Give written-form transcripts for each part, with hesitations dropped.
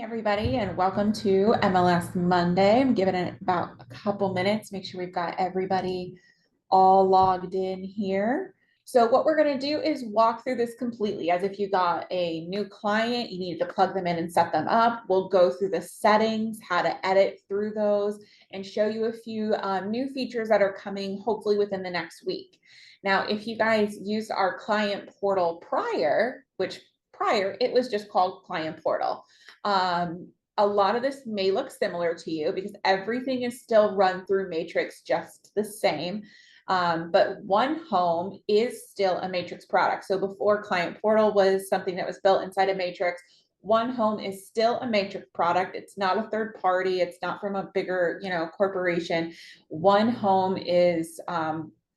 Morning, everybody, and welcome to MLS Monday. I'm giving it about a couple minutes, make sure we've got everybody all logged in here. So what we're going to do is walk through this completely as if you got a new client, you needed to plug them in and set them up. We'll go through the settings, how to edit through those, and show you a few new features that are coming hopefully within the next week. Now, if you guys used our client portal prior, it was just called Client Portal. A lot of this may look similar to you because everything is still run through Matrix just the same. But OneHome is still a Matrix product. So before Client Portal was something that was built inside of Matrix, OneHome is still a Matrix product. It's not a third party. It's not from a bigger, corporation. OneHome is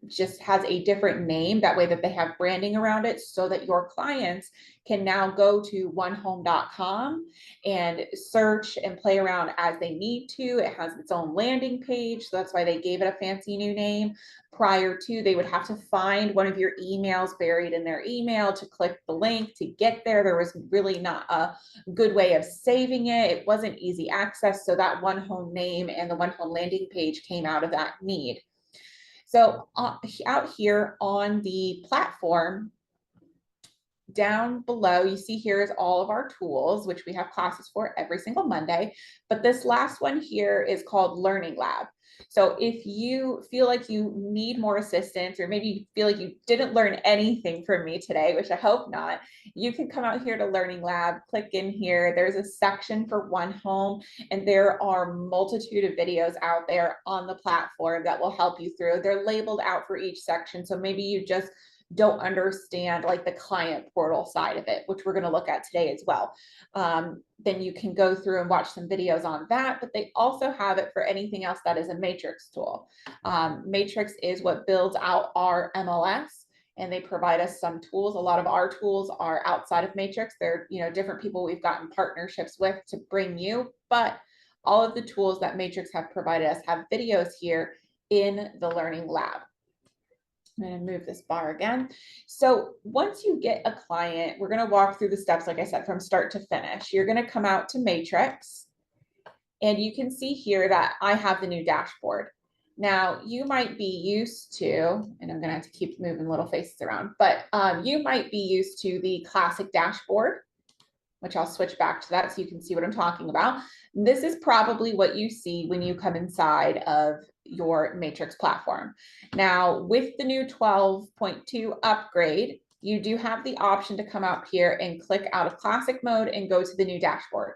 just has a different name, that way that they have branding around it so that your clients can now go to onehome.com and search and play around as they need to. It has its own landing page, so that's why they gave it a fancy new name. Prior to, they would have to find one of your emails buried in their email to click the link to get there. There was really not a good way of saving it. It wasn't easy access, so that OneHome name and the OneHome landing page came out of that need. So out here on the platform, down below, you see here is all of our tools, which we have classes for every single Monday. But this last one here is called Learning Lab. So if you feel like you need more assistance, or maybe you feel like you didn't learn anything from me today, which I hope not, you can come out here to Learning Lab, click in here. There's a section for OneHome, and there are multitude of videos out there on the platform that will help you through. They're labeled out for each section. So maybe you just don't understand like the client portal side of it, which we're going to look at today as well. Then you can go through and watch some videos on that, but they also have it for anything else that is a Matrix tool. Matrix is what builds out our MLS, and they provide us some tools. A lot of our tools are outside of Matrix. They're, different people we've gotten partnerships with to bring you, but all of the tools that Matrix have provided us have videos here in the Learning Lab. I'm going to move this bar again. So once you get a client, we're going to walk through the steps, like I said, from start to finish. You're going to come out to Matrix, and you can see here that I have the new dashboard. Now, you might be used to, and I'm going to have to keep moving little faces around, but you might be used to the classic dashboard, which I'll switch back to that so you can see what I'm talking about. This is probably what you see when you come inside of your Matrix platform. Now, with the new 12.2 upgrade, you do have the option to come out here and click out of classic mode and go to the new dashboard.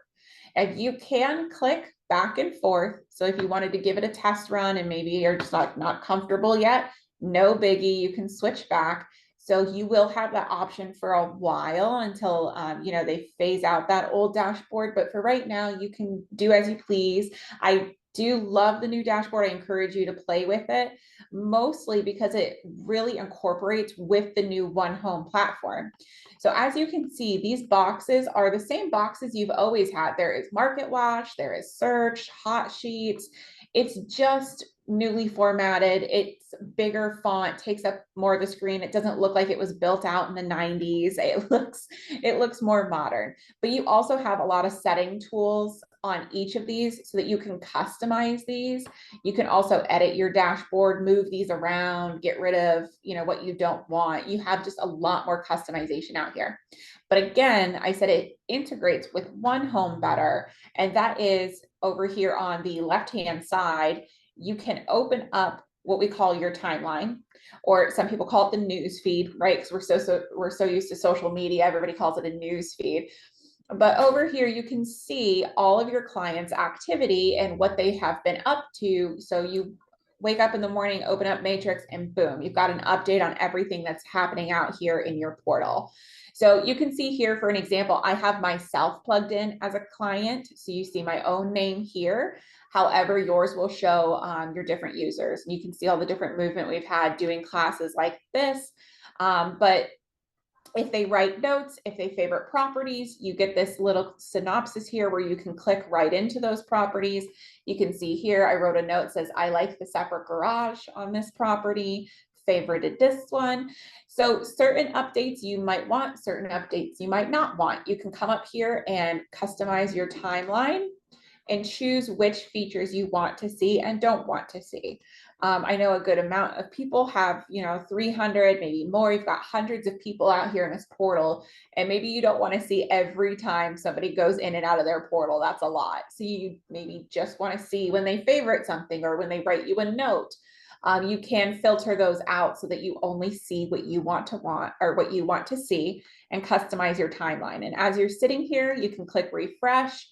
And you can click back and forth. So if you wanted to give it a test run and maybe you're just not comfortable yet, no biggie, you can switch back. So you will have that option for a while until, they phase out that old dashboard. But for right now, you can do as you please. I do love the new dashboard. I encourage you to play with it, mostly because it really incorporates with the new OneHome platform. So as you can see, these boxes are the same boxes you've always had. There is Market Watch, there is Search, Hot Sheets. It's just newly formatted. It's bigger font, takes up more of the screen. It doesn't look like it was built out in the 90s. It looks more modern. But you also have a lot of setting tools on each of these so that you can customize these. You can also edit your dashboard, move these around, get rid of, what you don't want. You have just a lot more customization out here. But again, I said it integrates with OneHome better, and that is over here on the left-hand side. You can open up what we call your timeline, or some people call it the news feed, right? Because we're so used to social media, everybody calls it a news feed. But over here, you can see all of your clients' activity and what they have been up to. So you wake up in the morning, open up Matrix, and boom, you've got an update on everything that's happening out here in your portal. So you can see here, for an example, I have myself plugged in as a client. So you see my own name here. However, yours will show your different users. And you can see all the different movement we've had doing classes like this. But if they write notes, if they favorite properties, you get this little synopsis here where you can click right into those properties. You can see here, I wrote a note that says, I like the separate garage on this property. favorited this one. So certain updates you might want, certain updates you might not want. You can come up here and customize your timeline and choose which features you want to see and don't want to see. I know a good amount of people have, 300, maybe more. You've got hundreds of people out here in this portal, and maybe you don't want to see every time somebody goes in and out of their portal. That's a lot. So you maybe just want to see when they favorite something or when they write you a note. You can filter those out so that you only see what you want or what you want to see, and customize your timeline. And as you're sitting here, you can click refresh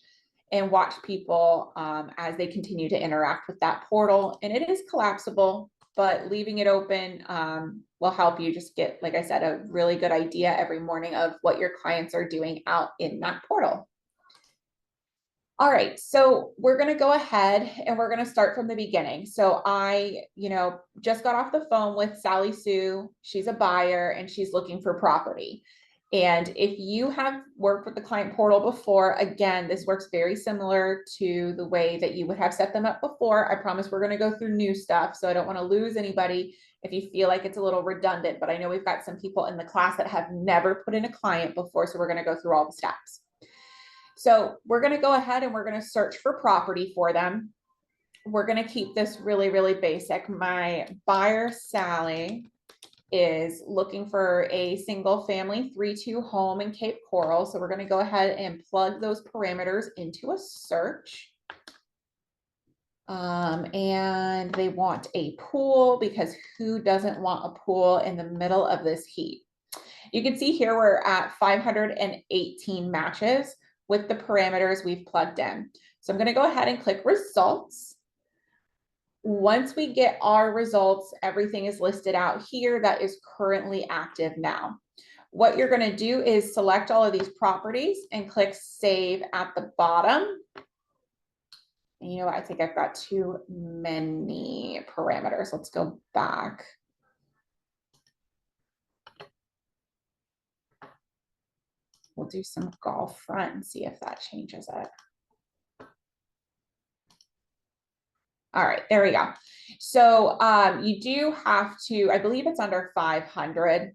and watch people as they continue to interact with that portal. And it is collapsible, but leaving it open will help you just get, like I said, a really good idea every morning of what your clients are doing out in that portal. All right, so we're going to go ahead and we're going to start from the beginning. So I, just got off the phone with Sally Sue. She's a buyer and she's looking for property. And if you have worked with the client portal before, again, this works very similar to the way that you would have set them up before. I promise we're going to go through new stuff, so I don't want to lose anybody if you feel like it's a little redundant, but I know we've got some people in the class that have never put in a client before, so we're going to go through all the steps. So we're going to go ahead and we're going to search for property for them. We're going to keep this really, really basic. My buyer, Sally, is looking for a single family 3-2 home in Cape Coral. So we're going to go ahead and plug those parameters into a search. And they want a pool, because who doesn't want a pool in the middle of this heat? You can see here we're at 518 matches with the parameters we've plugged in. So I'm going to go ahead and click results. Once we get our results, everything is listed out here that is currently active now. What you're going to do is select all of these properties and click save at the bottom. And you know what? I think I've got too many parameters. Let's go back. We'll do some golf front and see if that changes it. All right, there we go. So you do have to, I believe it's under 500,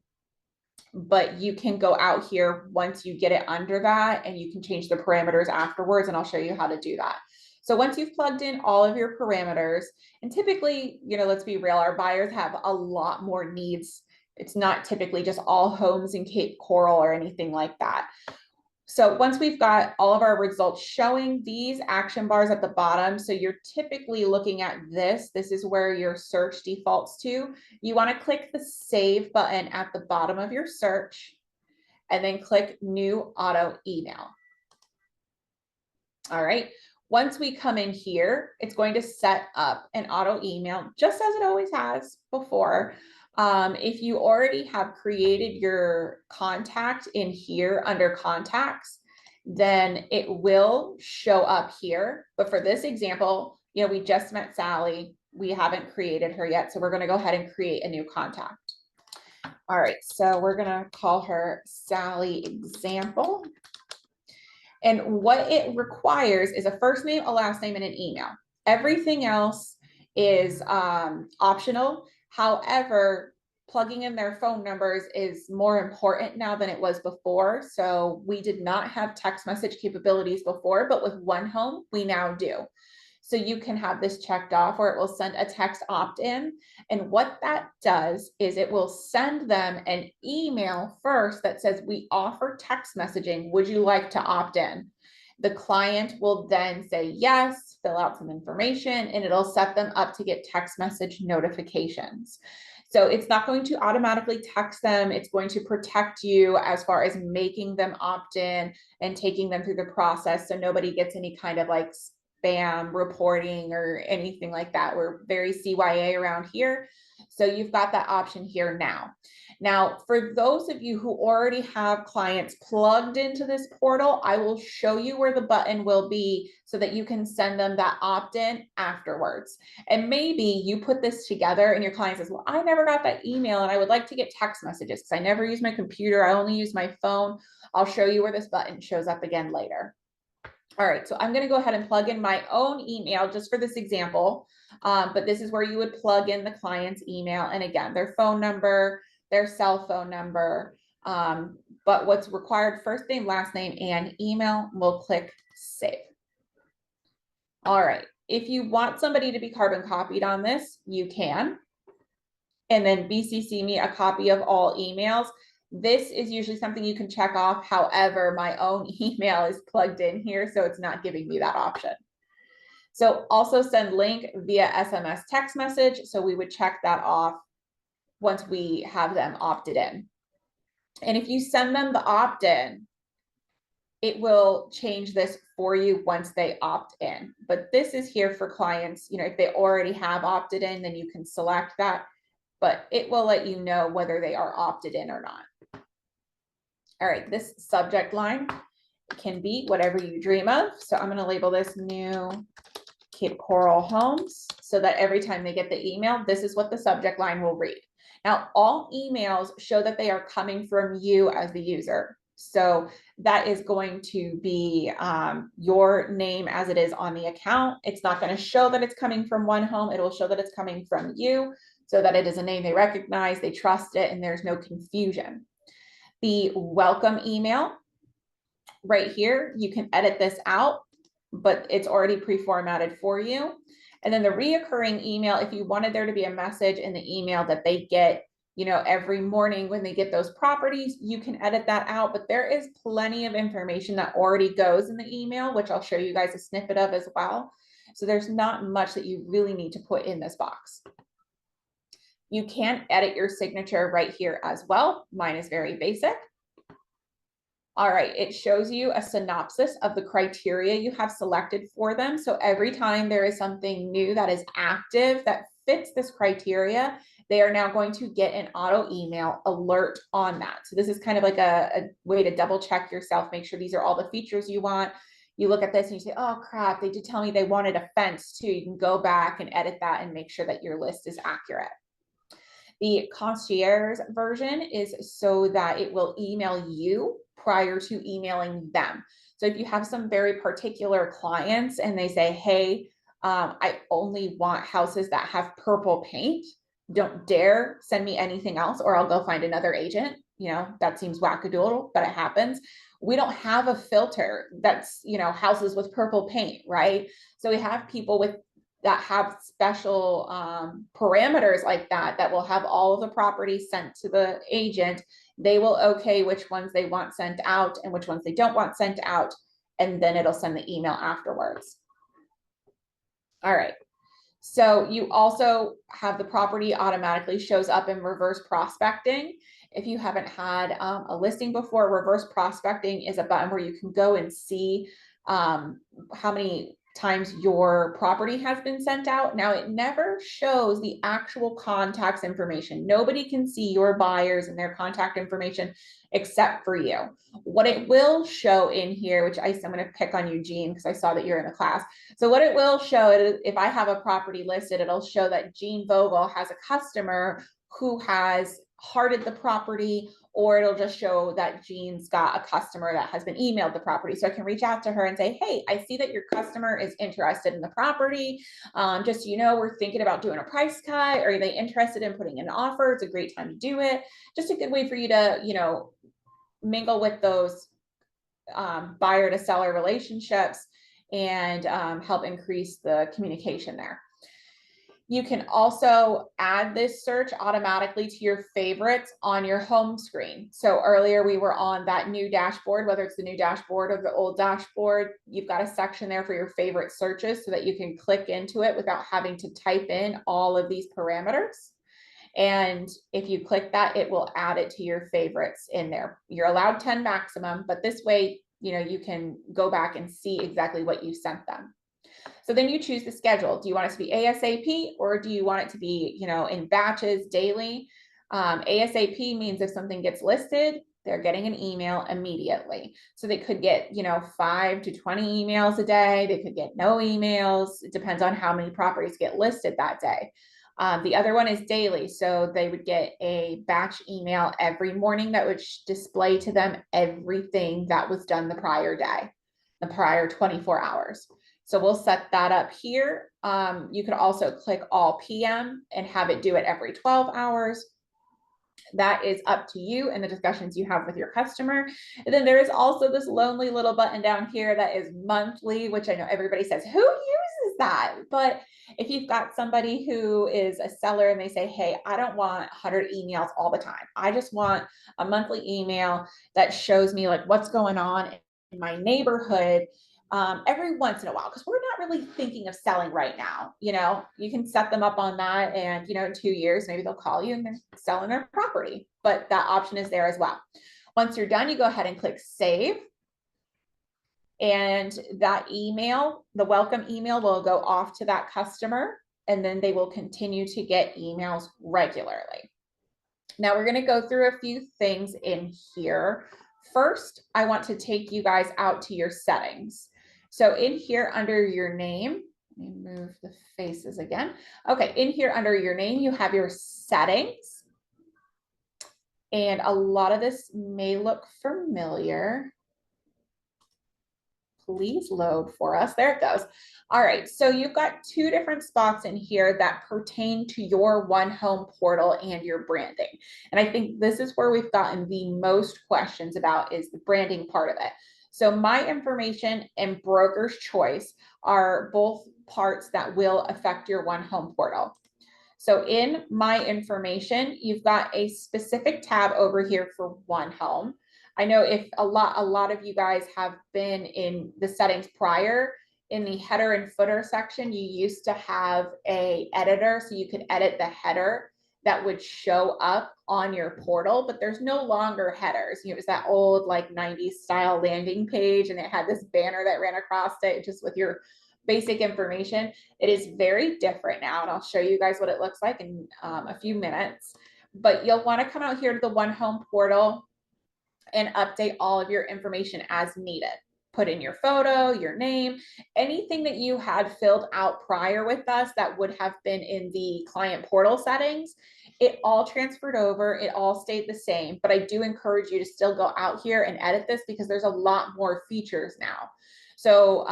but you can go out here once you get it under that, and you can change the parameters afterwards, and I'll show you how to do that. So once you've plugged in all of your parameters, and typically, let's be real, our buyers have a lot more needs. It's not typically just all homes in Cape Coral or anything like that. So once we've got all of our results showing, these action bars at the bottom, so you're typically looking at this is where your search defaults to. You want to click the save button at the bottom of your search, and then click new auto email. All right. Once we come in here, it's going to set up an auto email, just as it always has before. If you already have created your contact in here under contacts, then it will show up here. But for this example, we just met Sally. We haven't created her yet. So we're going to go ahead and create a new contact. All right. So we're going to call her Sally Example. And what it requires is a first name, a last name, and an email. Everything else is optional. However, plugging in their phone numbers is more important now than it was before. So we did not have text message capabilities before, but with OneHome, we now do. So you can have this checked off, or it will send a text opt-in. And what that does is it will send them an email first that says, we offer text messaging. Would you like to opt in? The client will then say yes, fill out some information, and it'll set them up to get text message notifications. So it's not going to automatically text them. It's going to protect you as far as making them opt in and taking them through the process, so nobody gets any kind of like spam reporting or anything like that. We're very CYA around here. So you've got that option here now. Now, for those of you who already have clients plugged into this portal, I will show you where the button will be so that you can send them that opt-in afterwards. And maybe you put this together and your client says, well, I never got that email and I would like to get text messages because I never use my computer. I only use my phone. I'll show you where this button shows up again later. All right, so I'm going to go ahead and plug in my own email just for this example. But this is where you would plug in the client's email and again, their phone number, their cell phone number. But what's required, first name, last name, and email. We'll click save. All right. If you want somebody to be carbon copied on this, you can. And then BCC me a copy of all emails. This is usually something you can check off. However, my own email is plugged in here, so it's not giving me that option. So also send link via SMS text message. So we would check that off once we have them opted in. And if you send them the opt-in, it will change this for you once they opt in. But this is here for clients, you know, if they already have opted in, then you can select that, but it will let you know whether they are opted in or not. All right, this subject line can be whatever you dream of. So I'm going to label this new Cape Coral Homes so that every time they get the email, this is what the subject line will read. Now, all emails show that they are coming from you as the user. So that is going to be your name as it is on the account. It's not going to show that it's coming from OneHome. It will show that it's coming from you so that it is a name they recognize, they trust it, and there's no confusion. The welcome email right here, you can edit this out, but it's already pre-formatted for you. And then the reoccurring email, if you wanted there to be a message in the email that they get, you know, every morning when they get those properties, you can edit that out, but there is plenty of information that already goes in the email, which I'll show you guys a snippet of as well. So there's not much that you really need to put in this box. You can edit your signature right here as well. Mine is very basic. All right, it shows you a synopsis of the criteria you have selected for them. So every time there is something new that is active that fits this criteria, they are now going to get an auto email alert on that. So this is kind of like a way to double check yourself, make sure these are all the features you want. You look at this and you say, oh crap, they did tell me they wanted a fence too. You can go back and edit that and make sure that your list is accurate. The concierge version is so that it will email you prior to emailing them. So if you have some very particular clients and they say, hey, I only want houses that have purple paint, don't dare send me anything else or I'll go find another agent. You know, that seems wackadoodle, but it happens. We don't have a filter that's, you know, houses with purple paint, right? So we have people with that have special parameters like that, that will have all of the properties sent to the agent. They will okay which ones they want sent out and which ones they don't want sent out. And then it'll send the email afterwards. All right. So you also have the property automatically shows up in reverse prospecting. If you haven't had a listing before, reverse prospecting is a button where you can go and see how many times your property has been sent out. Now it never shows the actual contacts information. Nobody can see your buyers and their contact information except for you. What it will show in here, which I'm going to pick on you, Jean, because I saw that you're in the class. So what it will show is if I have a property listed, it'll show that Jean Vogel has a customer who has hearted the property, or it'll just show that Jean's got a customer that has been emailed the property. So I can reach out to her and say, hey, I see that your customer is interested in the property. Just, you know, we're thinking about doing a price cut. Are they interested in putting in an offer? It's a great time to do it. Just a good way for you to, you know, mingle with those buyer to seller relationships and help increase the communication there. You can also add this search automatically to your favorites on your home screen. So earlier we were on that new dashboard, whether it's the new dashboard or the old dashboard, you've got a section there for your favorite searches so that you can click into it without having to type in all of these parameters. And if you click that, it will add it to your favorites in there. You're allowed 10 maximum, but this way, you know, you can go back and see exactly what you sent them. So then you choose the schedule. Do you want it to be ASAP or do you want it to be, you know, in batches daily? ASAP means if something gets listed, they're getting an email immediately. So they could get, you know, 5 to 20 emails a day. They could get no emails. It depends on how many properties get listed that day. The other one is daily. So they would get a batch email every morning that would display to them everything that was done the prior day, the prior 24 hours. So we'll set that up here. You could also click all PM and have it do it every 12 hours. That is up to you and the discussions you have with your customer. And then there is also this lonely little button down here that is monthly, which I know everybody says, who uses that? But if you've got somebody who is a seller and they say, hey, I don't want 100 emails all the time. I just want a monthly email that shows me like what's going on in my neighborhood. Every once in a while, because we're not really thinking of selling right now. You know, you can set them up on that, and you know, in 2 years, maybe they'll call you and they're selling their property, but that option is there as well. Once you're done, you go ahead and click save. And that email, the welcome email, will go off to that customer, and then they will continue to get emails regularly. Now we're going to go through a few things in here. First, I want to take you guys out to your settings. So in here under your name, let me move the faces again. Okay, in here under your name, you have your settings. And a lot of this may look familiar. Please load for us. There it goes. All right, so you've got two different spots in here that pertain to your OneHome portal and your branding. And I think this is where we've gotten the most questions about is the branding part of it. So my information and broker's choice are both parts that will affect your OneHome portal. So in my information, you've got a specific tab over here for OneHome. I know if a lot of you guys have been in the settings prior, in the header and footer section, you used to have a editor, so you could edit the header that would show up on your portal, but there's no longer headers. It was that old like 90s style landing page, and it had this banner that ran across it just with your basic information. It is very different now, and I'll show you guys what it looks like in a few minutes. But you'll want to come out here to the OneHome portal and update all of your information as needed. Put in your photo, your name, anything that you had filled out prior with us that would have been in the client portal settings. It all transferred over, it all stayed the same, but I do encourage you to still go out here and edit this because there's a lot more features now. So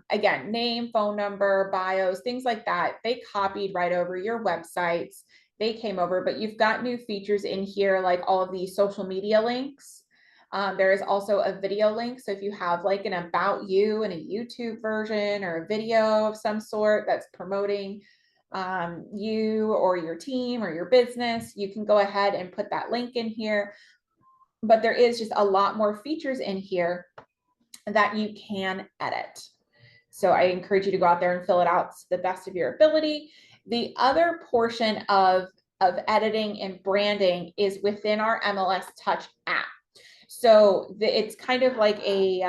again, name, phone number, bios, things like that, they copied right over your websites. They came over, but you've got new features in here, like all of the social media links. There is also a video link. So if you have like an about you and a YouTube version or a video of some sort that's promoting you or your team or your business, you can go ahead and put that link in here. But there is just a lot more features in here that you can edit. So I encourage you to go out there and fill it out to the best of your ability. The other portion of editing and branding is within our MLS Touch app. So it's kind of like a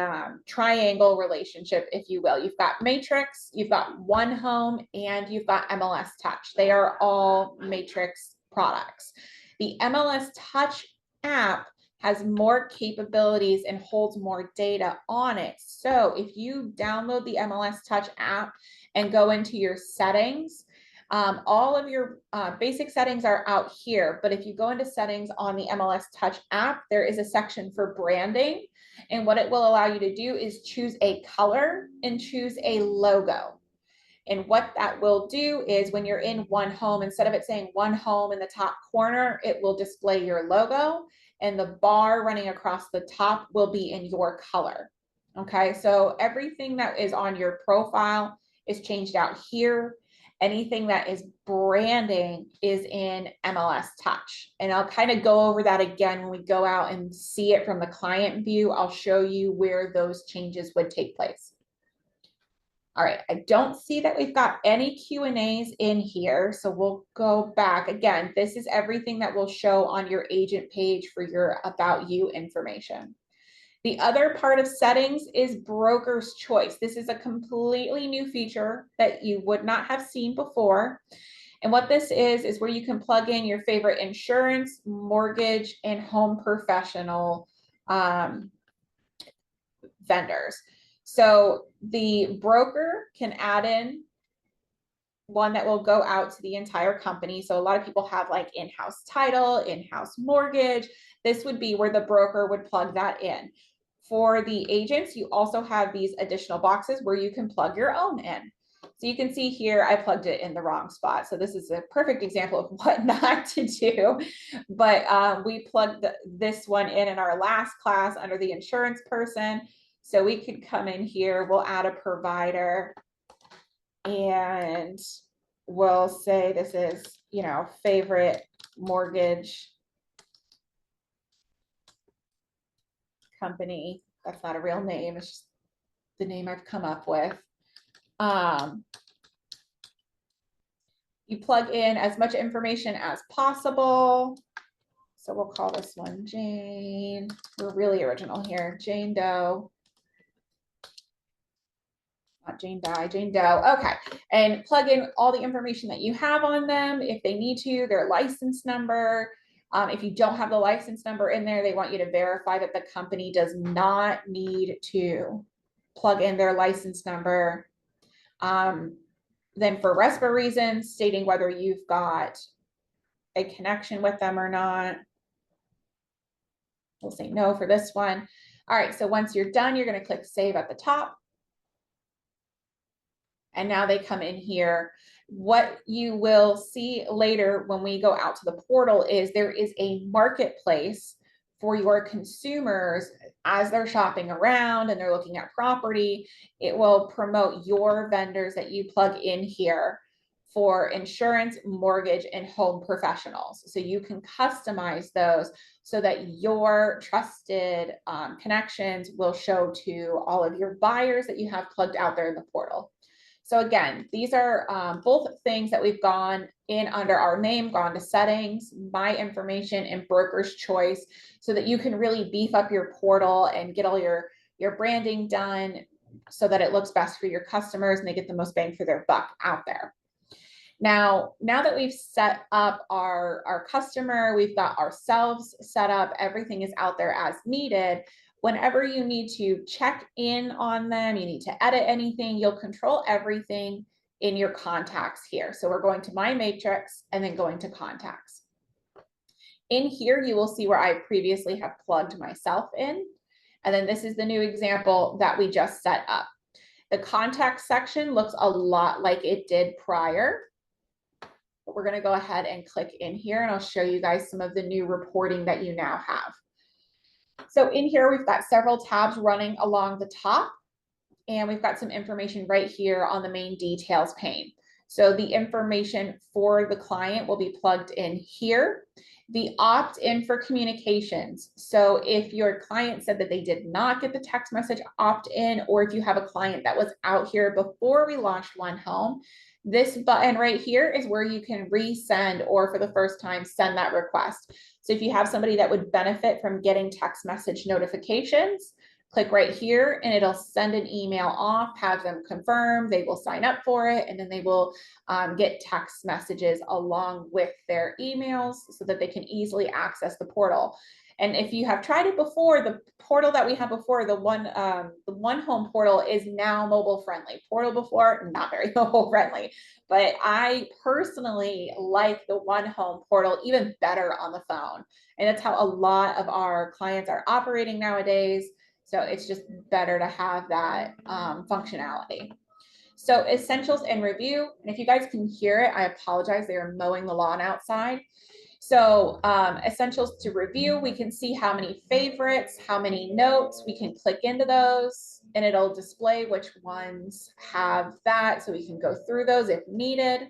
triangle relationship, if you will. You've got Matrix, you've got OneHome, and you've got MLS Touch. They are all Matrix products. The MLS Touch app has more capabilities and holds more data on it. So if you download the MLS Touch app and go into your settings, all of your basic settings are out here, but if you go into settings on the MLS Touch app, there is a section for branding. And what it will allow you to do is choose a color and choose a logo. And what that will do is when you're in OneHome, instead of it saying OneHome in the top corner, it will display your logo, and the bar running across the top will be in your color. Okay, so everything that is on your profile is changed out here. Anything that is branding is in MLS Touch. And I'll kind of go over that again when we go out and see it from the client view. I'll show you where those changes would take place. All right, I don't see that we've got any Q&As in here, so we'll go back. Again, this is everything that will show on your agent page for your About You information. The other part of settings is broker's choice. This is a completely new feature that you would not have seen before. And what this is where you can plug in your favorite insurance, mortgage, and home professional vendors. So the broker can add in one that will go out to the entire company. So a lot of people have like in-house title, in-house mortgage. This would be where the broker would plug that in. For the agents, you also have these additional boxes where you can plug your own in. So you can see here, I plugged it in the wrong spot. So this is a perfect example of what not to do. But we plugged this one in our last class under the insurance person. So we could come in here, we'll add a provider, and we'll say this is, you know, favorite mortgage company. That's not a real name, it's just the name I've come up with. You plug in as much information as possible. So we'll call this one Jane. We're really original here. Jane Doe. Not Jane Di, Jane Doe. Okay. And plug in all the information that you have on them if they need to, their license number. If you don't have the license number in there, they want you to verify that the company does not need to plug in their license number. Then for RESPA reasons, stating whether you've got a connection with them or not. We'll say no for this one. All right, so once you're done, you're going to click save at the top. And now they come in here. What you will see later when we go out to the portal is there is a marketplace for your consumers as they're shopping around and they're looking at property. It will promote your vendors that you plug in here for insurance, mortgage, and home professionals. So you can customize those so that your trusted connections will show to all of your buyers that you have plugged out there in the portal. So again, these are both things that we've gone in under our name, gone to settings, my information, and broker's choice, so that you can really beef up your portal and get all your branding done so that it looks best for your customers and they get the most bang for their buck out there. Now that we've set up our customer, we've got ourselves set up, everything is out there as needed. Whenever you need to check in on them, you need to edit anything, you'll control everything in your contacts here. So we're going to my matrix and then going to contacts. In here, you will see where I previously have plugged myself in. And then this is the new example that we just set up. The contact section looks a lot like it did prior. But we're going to go ahead and click in here and I'll show you guys some of the new reporting that you now have. So in here, we've got several tabs running along the top, and we've got some information right here on the main details pane. So the information for the client will be plugged in here. The opt-in for communications. So if your client said that they did not get the text message opt-in, or if you have a client that was out here before we launched OneHome, this button right here is where you can resend or for the first time send that request. So if you have somebody that would benefit from getting text message notifications, click right here and it'll send an email off, have them confirm, they will sign up for it, and then they will get text messages along with their emails so that they can easily access the portal. And if you have tried it before, the portal that we had before, the OneHome portal is now mobile friendly. Portal before, not very mobile friendly, but I personally like the OneHome portal even better on the phone. And that's how a lot of our clients are operating nowadays. So it's just better to have that functionality. So essentials and review, and if you guys can hear it, I apologize, they are mowing the lawn outside. So essentials to review, we can see how many favorites, how many notes, we can click into those and it'll display which ones have that. So we can go through those if needed.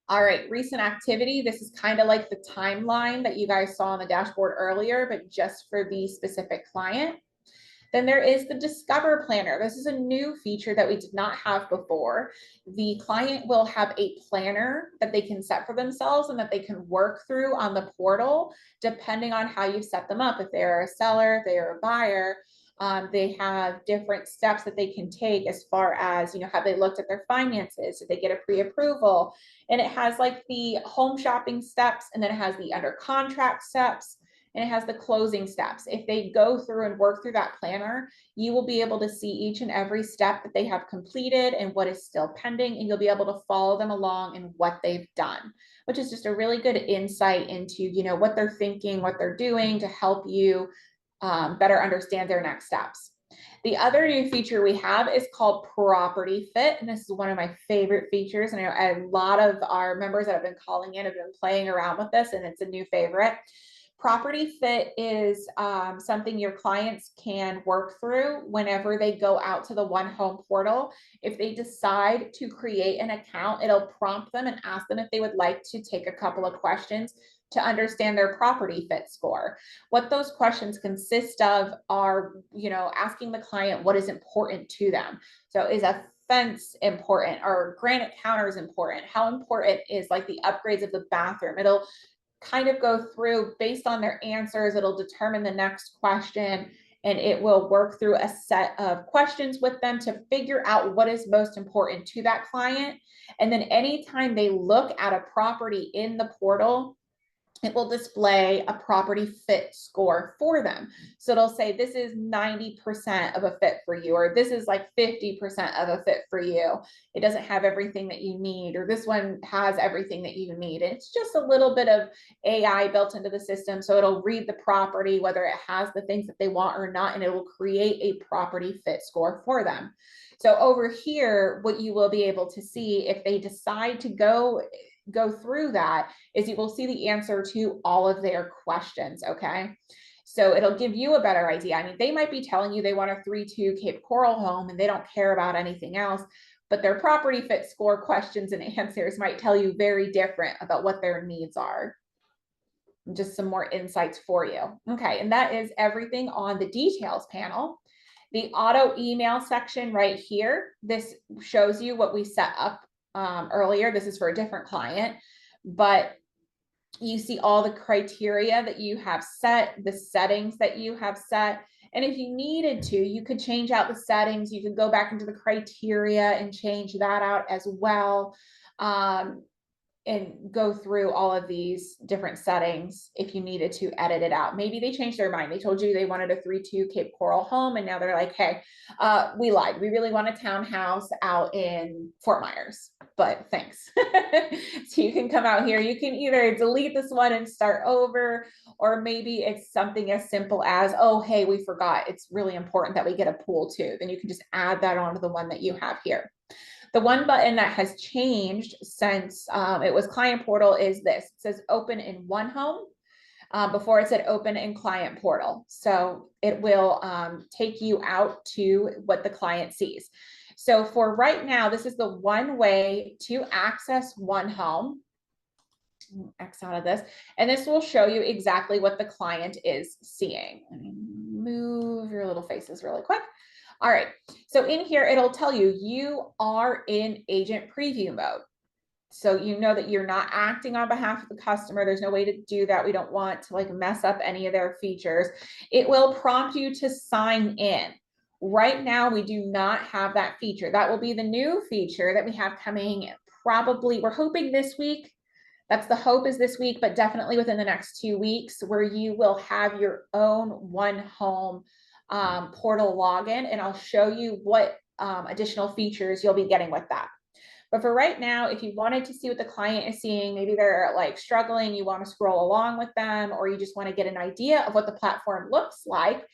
All right, recent activity. This is kind of like the timeline that you guys saw on the dashboard earlier, but just for the specific client. Then there is the Discover Planner. This is a new feature that we did not have before. The client will have a planner that they can set for themselves and that they can work through on the portal, depending on how you set them up. If they're a seller, if they're a buyer, they have different steps that they can take as far as, you know, have they looked at their finances? Did they get a pre-approval? And it has like the home shopping steps, and then it has the under contract steps, and it has the closing steps. If they go through and work through that planner, you will be able to see each and every step that they have completed and what is still pending, and you'll be able to follow them along in what they've done, which is just a really good insight into, you know, what they're thinking, what they're doing to help you better understand their next steps. The other new feature we have is called Property Fit, and this is one of my favorite features. And a lot of our members that have been calling in have been playing around with this, and it's a new favorite. Property Fit is something your clients can work through whenever they go out to the OneHome portal. If they decide to create an account, it'll prompt them and ask them if they would like to take a couple of questions to understand their property fit score. What those questions consist of are, asking the client what is important to them. So is a fence important, or granite counters important? How important is like the upgrades of the bathroom? It'll kind of go through based on their answers. It'll determine the next question, and it will work through a set of questions with them to figure out what is most important to that client. And then anytime they look at a property in the portal, it will display a property fit score for them. So it'll say, this is 90% of a fit for you, or this is like 50% of a fit for you. It doesn't have everything that you need, or this one has everything that you need. And it's just a little bit of AI built into the system. So it'll read the property, whether it has the things that they want or not, and it will create a property fit score for them. So over here, what you will be able to see if they decide to go through that is you will see the answer to all of their questions. Okay. So it'll give you a better idea. I mean, they might be telling you they want a 3-2 Cape Coral home and they don't care about anything else, but their property fit score questions and answers might tell you very different about what their needs are. Just some more insights for you. Okay. And that is everything on the details panel. The auto email section right here, this shows you what we set up earlier. This is for a different client, but you see all the criteria that you have set, the settings that you have set. And if you needed to, you could change out the settings. You could go back into the criteria and change that out as well. And go through all of these different settings if you needed to edit it out. Maybe they changed their mind. They told you they wanted a 3-2 Cape Coral home, and now they're like, hey, we lied. We really want a townhouse out in Fort Myers, but thanks. So you can come out here. You can either delete this one and start over, or maybe it's something as simple as, oh, hey, we forgot. It's really important that we get a pool too. Then you can just add that onto the one that you have here. The one button that has changed since it was client portal is this. It says open in OneHome. Before it said open in client portal. So it will take you out to what the client sees. So for right now, this is the one way to access OneHome. X out of this, and this will show you exactly what the client is seeing. Let me move your little faces really quick. All right, so in here, it'll tell you, you are in agent preview mode. So you know that you're not acting on behalf of the customer. There's no way to do that. We don't want to like mess up any of their features. It will prompt you to sign in. Right now, we do not have that feature. That will be the new feature that we have coming probably, we're hoping this week. That's the hope, is this week, but definitely within the next 2 weeks, where you will have your own OneHome portal login, and I'll show you what additional features you'll be getting with that. But for right now, if you wanted to see what the client is seeing, maybe they're like struggling, you want to scroll along with them, or you just want to get an idea of what the platform looks like,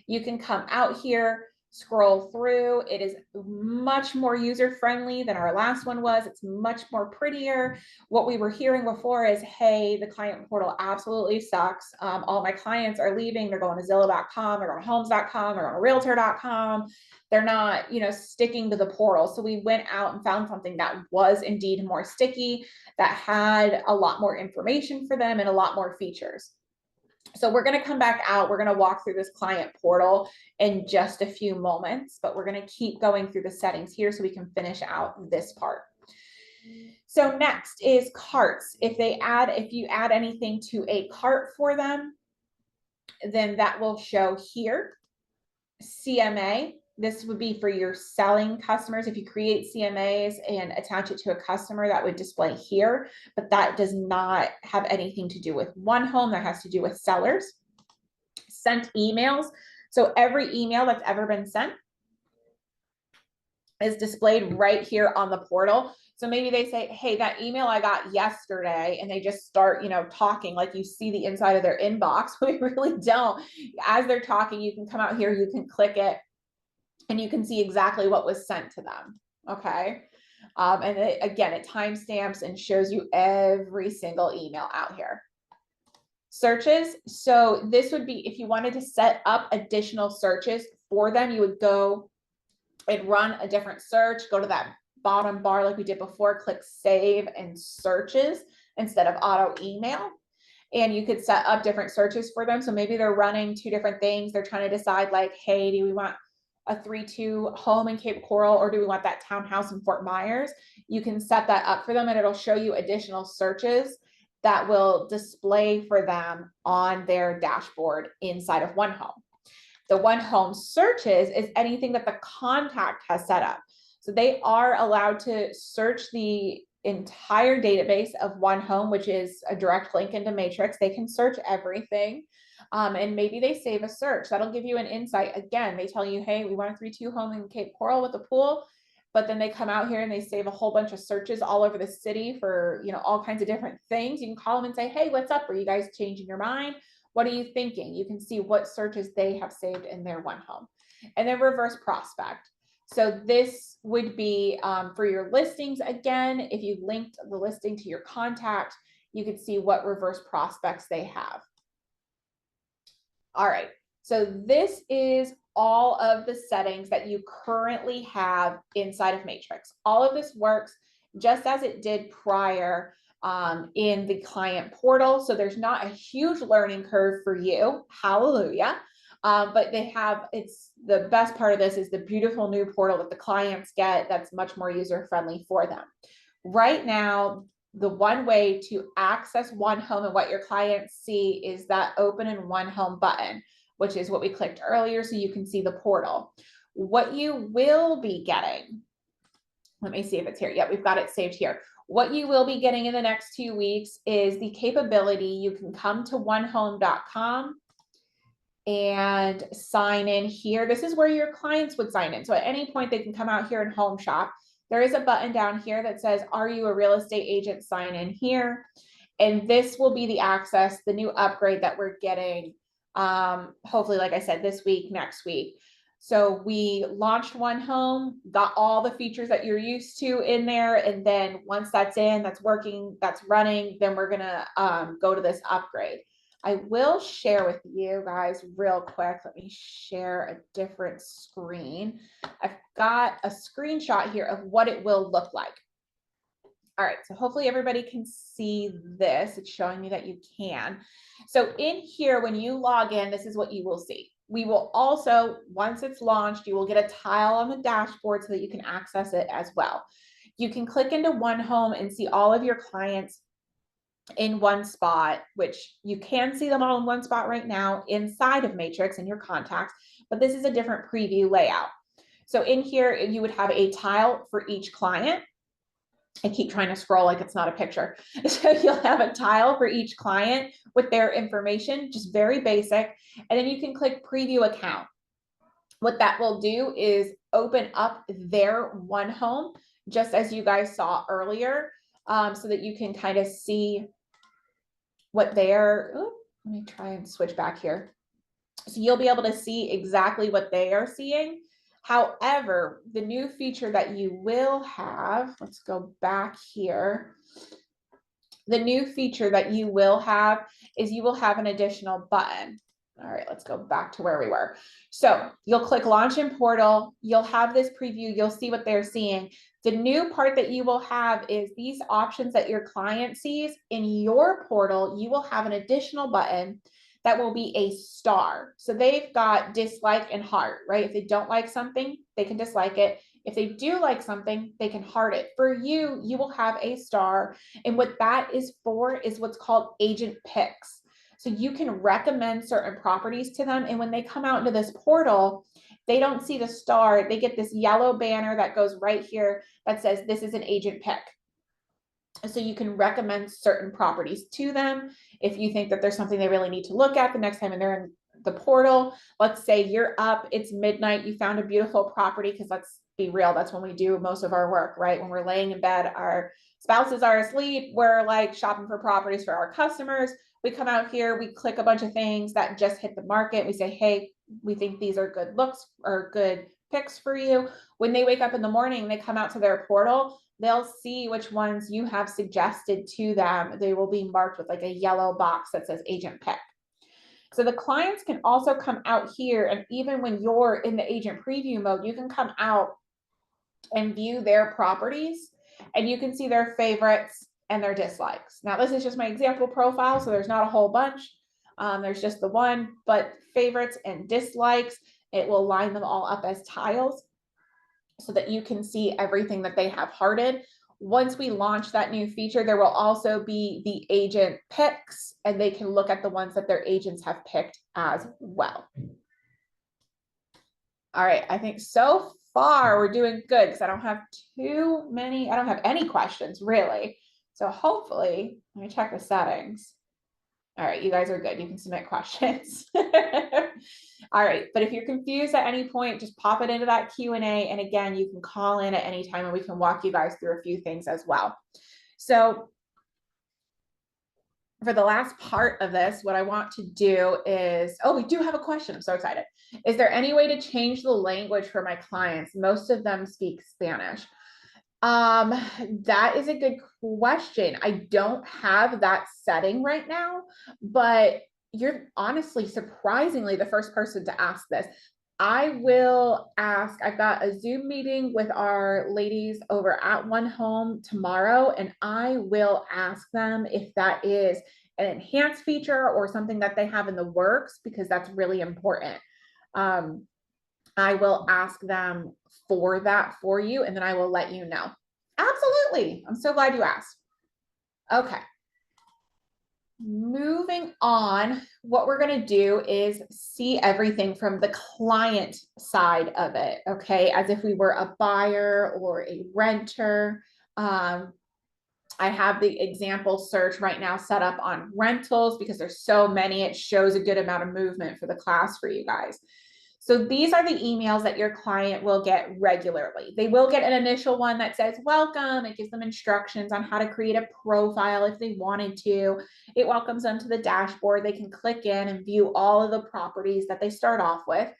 you can come out here, scroll through. It is much more user-friendly than our last one was. It's much more prettier. What we were hearing before is, hey, the client portal absolutely sucks. All my clients are leaving. They're going to Zillow.com, they're going to Homes.com, they're going to Realtor.com. They're not, sticking to the portal. So we went out and found something that was indeed more sticky, that had a lot more information for them and a lot more features. So we're going to come back out. We're going to walk through this client portal in just a few moments, but we're going to keep going through the settings here so we can finish out this part. So next is carts. If you add anything to a cart for them, then that will show here. CMA. This would be for your selling customers. If you create CMAs and attach it to a customer, that would display here, but that does not have anything to do with OneHome. That has to do with sellers. Sent emails. So every email that's ever been sent is displayed right here on the portal. So maybe they say, hey, that email I got yesterday, and they just start, talking like you see the inside of their inbox. We really don't. As they're talking, you can come out here, you can click it, and you can see exactly what was sent to them. Okay. And again, it timestamps and shows you every single email out here. Searches. So this would be, if you wanted to set up additional searches for them, you would go and run a different search, go to that bottom bar like we did before, click save and searches instead of auto email. And you could set up different searches for them. So maybe they're running two different things. They're trying to decide like, hey, do we want a 3-2 home in Cape Coral, or do we want that townhouse in Fort Myers? You can set that up for them, and it'll show you additional searches that will display for them on their dashboard inside of OneHome. The OneHome searches is anything that the contact has set up. So they are allowed to search the entire database of OneHome, which is a direct link into Matrix. They can search everything. And maybe they save a search. That'll give you an insight. Again, they tell you, hey, we want a 3-2 home in Cape Coral with a pool. But then they come out here and they save a whole bunch of searches all over the city for, all kinds of different things. You can call them and say, hey, what's up? Are you guys changing your mind? What are you thinking? You can see what searches they have saved in their OneHome. And then reverse prospect. So this would be for your listings. Again, if you linked the listing to your contact, you could see what reverse prospects they have. All right, so this is all of the settings that you currently have inside of Matrix. All of this works just as it did prior in the client portal. So there's not a huge learning curve for you. Hallelujah. But it's the best part of this is the beautiful new portal that the clients get that's much more user-friendly for them. Right now, the one way to access OneHome and what your clients see is that open in OneHome button, which is what we clicked earlier, so you can see the portal. What you will be getting, let me see if it's here. Yeah, we've got it saved here. What you will be getting in the next 2 weeks is the capability. You can come to onehome.com and sign in here. This is where your clients would sign in. So at any point, they can come out here and home shop. There is a button down here that says, are you a real estate agent? Sign in here. And this will be the access, the new upgrade that we're getting, hopefully, like I said, this week, next week. So we launched OneHome, got all the features that you're used to in there. And then once that's in, that's working, that's running, then we're gonna go to this upgrade. I will share with you guys real quick. Let me share a different screen. I've got a screenshot here of what it will look like. All right, so hopefully everybody can see this. It's showing me that you can. So in here, when you log in, this is what you will see. We will also, once it's launched, you will get a tile on the dashboard so that you can access it as well. You can click into OneHome and see all of your clients in one spot, which you can see them all in one spot right now inside of Matrix in your contacts, but this is a different preview layout. So in here, you would have a tile for each client. I keep trying to scroll like it's not a picture. So you'll have a tile for each client with their information, just very basic. And then you can click preview account. What that will do is open up their OneHome, just as you guys saw earlier, so that you can kind of see what they're, let me try and switch back here. So you'll be able to see exactly what they are seeing. However, the new feature that you will have, let's go back here. The new feature that you will have is you will have an additional button. All right, let's go back to where we were. So you'll click launch in portal. You'll have this preview. You'll see what they're seeing. The new part that you will have is these options that your client sees in your portal. You will have an additional button that will be a star. So they've got dislike and heart, right? If they don't like something, they can dislike it. If they do like something, they can heart it. For you, you will have a star. And what that is for is what's called agent picks. So you can recommend certain properties to them. And when they come out into this portal, they don't see the star. They get this yellow banner that goes right here that says this is an agent pick. So you can recommend certain properties to them. If you think that there's something they really need to look at the next time they're in the portal, let's say you're up, it's midnight, you found a beautiful property, because let's be real, that's when we do most of our work, right? When we're laying in bed, our spouses are asleep, we're like shopping for properties for our customers. We come out here, we click a bunch of things that just hit the market. We say, hey, we think these are good looks or good picks for you. When they wake up in the morning, they come out to their portal, they'll see which ones you have suggested to them. They will be marked with like a yellow box that says agent pick. So the clients can also come out here, and even when you're in the agent preview mode, you can come out and view their properties, and you can see their favorites and their dislikes. Now, this is just my example profile, so there's not a whole bunch. There's just the one, but favorites and dislikes, it will line them all up as tiles so that you can see everything that they have hearted. Once we launch that new feature, there will also be the agent picks, and they can look at the ones that their agents have picked as well. All right, I think so far we're doing good because I don't have any questions really. So hopefully, let me check the settings. All right, you guys are good. You can submit questions. All right, but if you're confused at any point, just pop it into that Q&A. And again, you can call in at any time and we can walk you guys through a few things as well. So for the last part of this, what I want to do is, oh, we do have a question. I'm so excited. Is there any way to change the language for my clients? Most of them speak Spanish. That is a good question. I don't have that setting right now, but you're honestly surprisingly the first person to ask this. I will ask, I've got a Zoom meeting with our ladies over at OneHome tomorrow, and I will ask them if that is an enhanced feature or something that they have in the works, because that's really important. I will ask them for that for you, and then I will let you know. Absolutely. I'm so glad you asked. Okay. Moving on, what we're going to do is see everything from the client side of it, okay, as if we were a buyer or a renter. I have the example search right now set up on rentals because there's so many. It shows a good amount of movement for the class for you guys. So these are the emails that your client will get regularly. They will get an initial one that says, welcome. It gives them instructions on how to create a profile if they wanted to. It welcomes them to the dashboard. They can click in and view all of the properties that they start off with.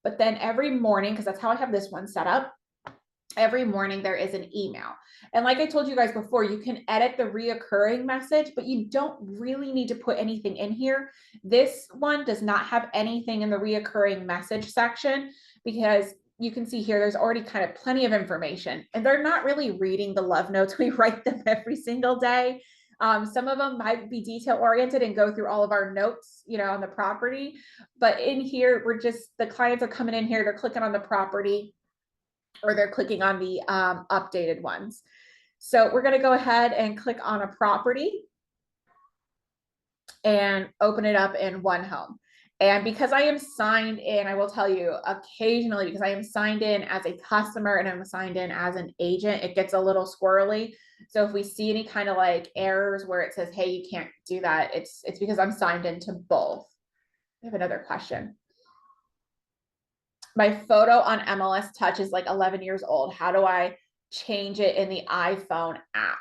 But then every morning, because that's how I have this one set up, every morning there is an email. And like I told you guys before, you can edit the reoccurring message, but you don't really need to put anything in here. This one does not have anything in the reoccurring message section because you can see here, there's already kind of plenty of information, and they're not really reading the love notes. We write them every single day. Some of them might be detail oriented and go through all of our notes, you know, on the property, but in here, the clients are coming in here, they're clicking on the property, or they're clicking on the updated ones. So we're going to go ahead and click on a property and open it up in OneHome. And because I am signed in, I will tell you occasionally, because I am signed in as a customer and I'm signed in as an agent, it gets a little squirrely. So if we see any kind of like errors where it says, hey, you can't do that, it's because I'm signed into both. I have another question. My photo on MLS Touch is like 11 years old. How do I change it in the iPhone app?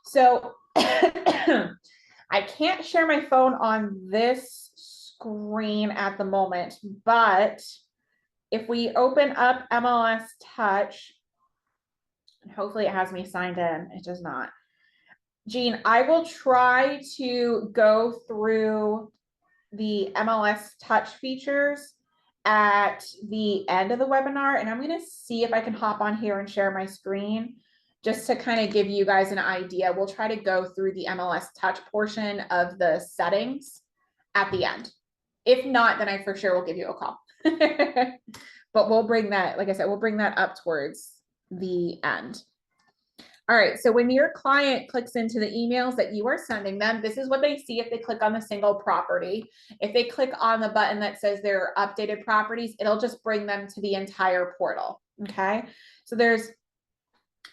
So I can't share my phone on this screen at the moment, but if we open up MLS Touch, and hopefully it has me signed in, it does not. Jean, I will try to go through the MLS Touch features at the end of the webinar, and I'm going to see if I can hop on here and share my screen just to kind of give you guys an idea. We'll try to go through the MLS Touch portion of the settings at the end. If not, then I for sure will give you a call. But we'll bring that, like I said, we'll bring that up towards the end. All right, so when your client clicks into the emails that you are sending them, this is what they see if they click on the single property. If they click on the button that says their updated properties, it'll just bring them to the entire portal, okay? So there's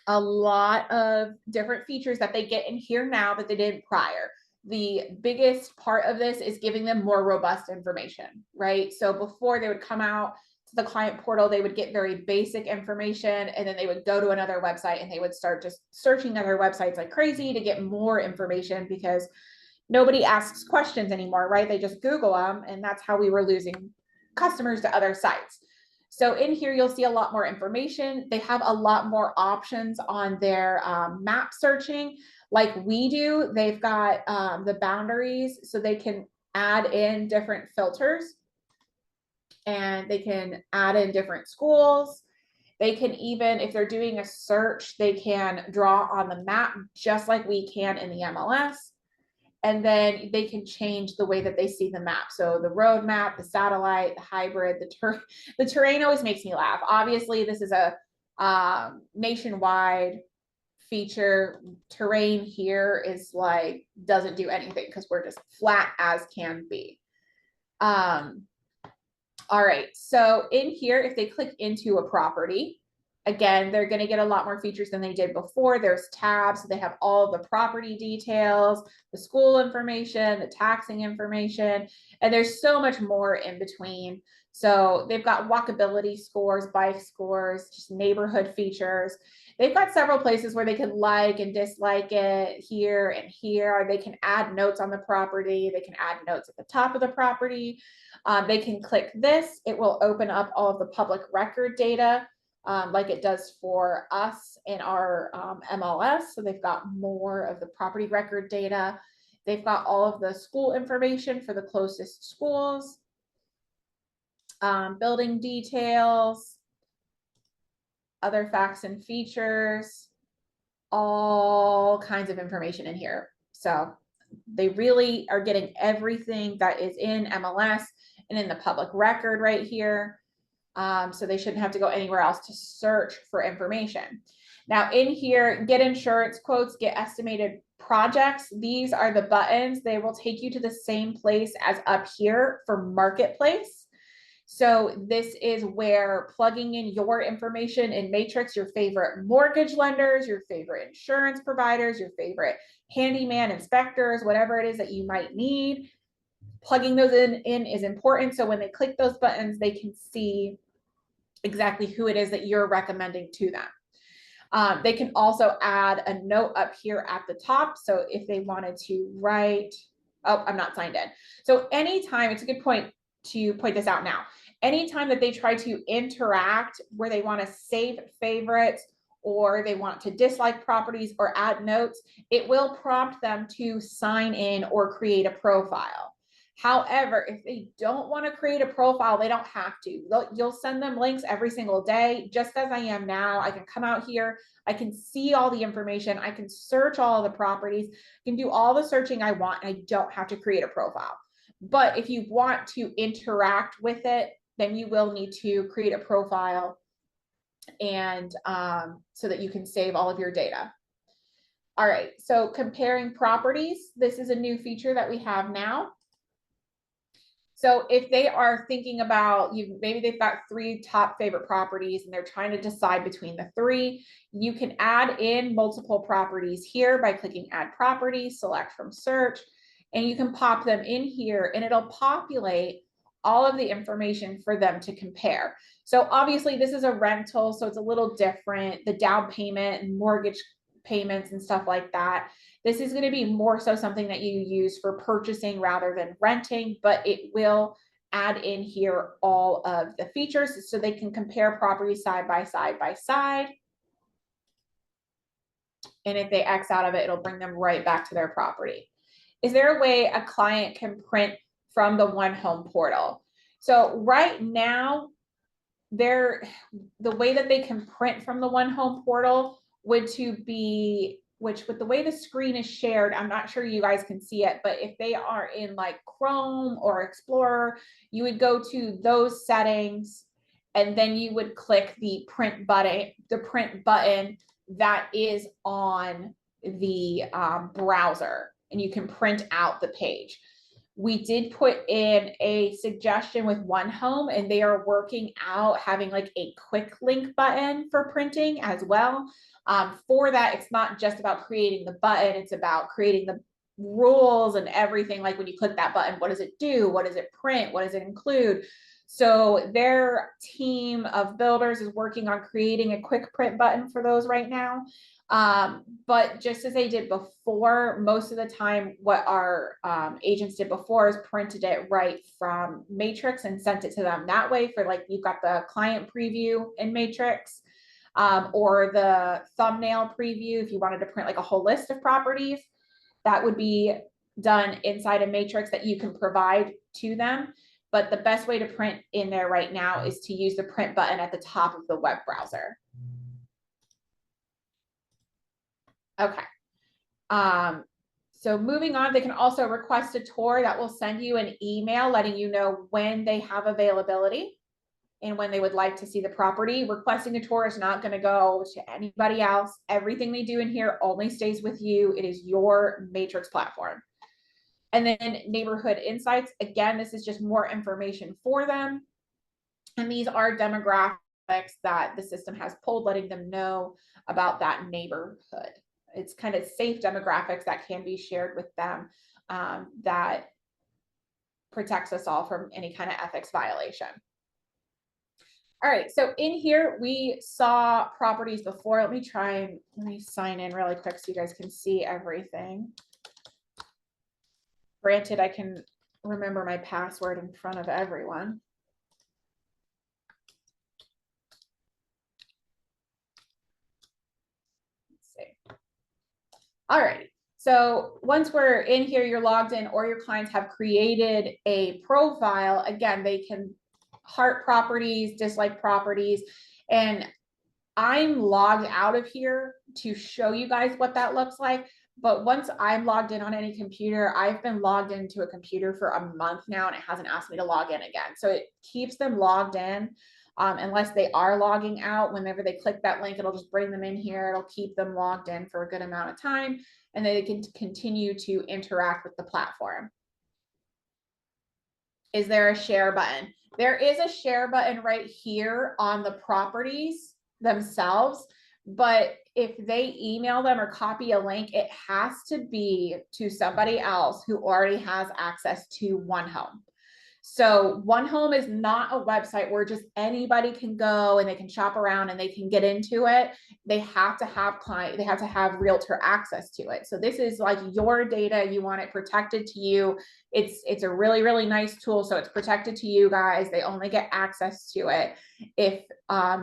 a lot of different features that they get in here now that they didn't prior. The biggest part of this is giving them more robust information, right? So before they would come out the client portal, they would get very basic information, and then they would go to another website and they would start just searching other websites like crazy to get more information, because nobody asks questions anymore, right? They just Google them, and that's how we were losing customers to other sites. So in here, you'll see a lot more information. They have a lot more options on their map searching like we do. They've got the boundaries, so they can add in different filters, and they can add in different schools. They can even, if they're doing a search, they can draw on the map just like we can in the MLS. And then they can change the way that they see the map. So the road map, the satellite, the hybrid, the terrain always makes me laugh. Obviously, this is a nationwide feature. Terrain here is like, doesn't do anything because we're just flat as can be. All right, so in here, if they click into a property, again, they're going to get a lot more features than they did before. There's tabs, so they have all the property details, the school information, the taxing information, and there's so much more in between. So they've got walkability scores, bike scores, just neighborhood features. They've got several places where they can like and dislike it here and here. They can add notes on the property. They can add notes at the top of the property. They can click this. It will open up all of the public record data like it does for us in our MLS. So they've got more of the property record data. They've got all of the school information for the closest schools, building details, other facts and features, all kinds of information in here. So they really are getting everything that is in MLS and in the public record right here. So they shouldn't have to go anywhere else to search for information. Now in here, get insurance quotes, get estimated projects. These are the buttons. They will take you to the same place as up here for marketplace. So this is where plugging in your information in Matrix, your favorite mortgage lenders, your favorite insurance providers, your favorite handyman inspectors, whatever it is that you might need, plugging those in is important. So when they click those buttons, they can see exactly who it is that you're recommending to them. They can also add a note up here at the top. So if they wanted to write, oh, I'm not signed in. So anytime, it's a good point to point this out now. Anytime that they try to interact where they want to save favorites or they want to dislike properties or add notes, it will prompt them to sign in or create a profile. However, if they don't want to create a profile, they don't have to. You'll send them links every single day, just as I am now. I can come out here, I can see all the information, I can search all the properties, I can do all the searching I want, and I don't have to create a profile. But if you want to interact with it, then you will need to create a profile, and so that you can save all of your data. All right, so comparing properties, this is a new feature that we have now. So if they are thinking about maybe they've got 3 top favorite properties and they're trying to decide between the 3, you can add in multiple properties here by clicking add property, select from search, and you can pop them in here and it'll populate all of the information for them to compare. So obviously this is a rental, so it's a little different. The down payment and mortgage payments and stuff like that. This is going to be more so something that you use for purchasing rather than renting, but it will add in here all of the features so they can compare properties side by side. And if they X out of it, it'll bring them right back to their property. Is there a way a client can print from the OneHome portal? So right now, the way that they can print from the OneHome portal would to be, which with the way the screen is shared, I'm not sure you guys can see it, but if they are in like Chrome or Explorer, you would go to those settings and then you would click the print button that is on the browser, and you can print out the page. We did put in a suggestion with OneHome, and they are working out having like a quick link button for printing as well. For that, it's not just about creating the button, it's about creating the rules and everything. Like when you click that button, what does it do? What does it print? What does it include? So their team of builders is working on creating a quick print button for those right now. But just as they did before, most of the time, what our agents did before is printed it right from Matrix and sent it to them that way for like, you've got the client preview in Matrix, or the thumbnail preview. If you wanted to print like a whole list of properties, that would be done inside a Matrix that you can provide to them. But the best way to print in there right now is to use the print button at the top of the web browser. Okay. So moving on, they can also request a tour that will send you an email letting you know when they have availability and when they would like to see the property. Requesting a tour is not going to go to anybody else. Everything they do in here only stays with you. It is your Matrix platform. And then neighborhood insights. Again, this is just more information for them. And these are demographics that the system has pulled, letting them know about that neighborhood. It's kind of safe demographics that can be shared with them, that protects us all from any kind of ethics violation. All right, so in here, we saw properties before. Let me sign in really quick so you guys can see everything. Granted, I can remember my password in front of everyone. Let's see. All right, so once we're in here, you're logged in, or your clients have created a profile. Again, they can heart properties, dislike properties, and I'm logged out of here to show you guys what that looks like. But once I'm logged in on any computer, I've been logged into a computer for a month now, and it hasn't asked me to log in again. So it keeps them logged in, unless they are logging out. Whenever they click that link, it'll just bring them in here. It'll keep them logged in for a good amount of time, and then they can continue to interact with the platform. Is there a share button? There is a share button right here on the properties themselves, but if they email them or copy a link, it has to be to somebody else who already has access to OneHome. So OneHome is not a website where just anybody can go and they can shop around and they can get into it. They have to have realtor access to it. So this is like your data. You want it protected to you. It's a really, really nice tool. So it's protected to you guys. They only get access to it if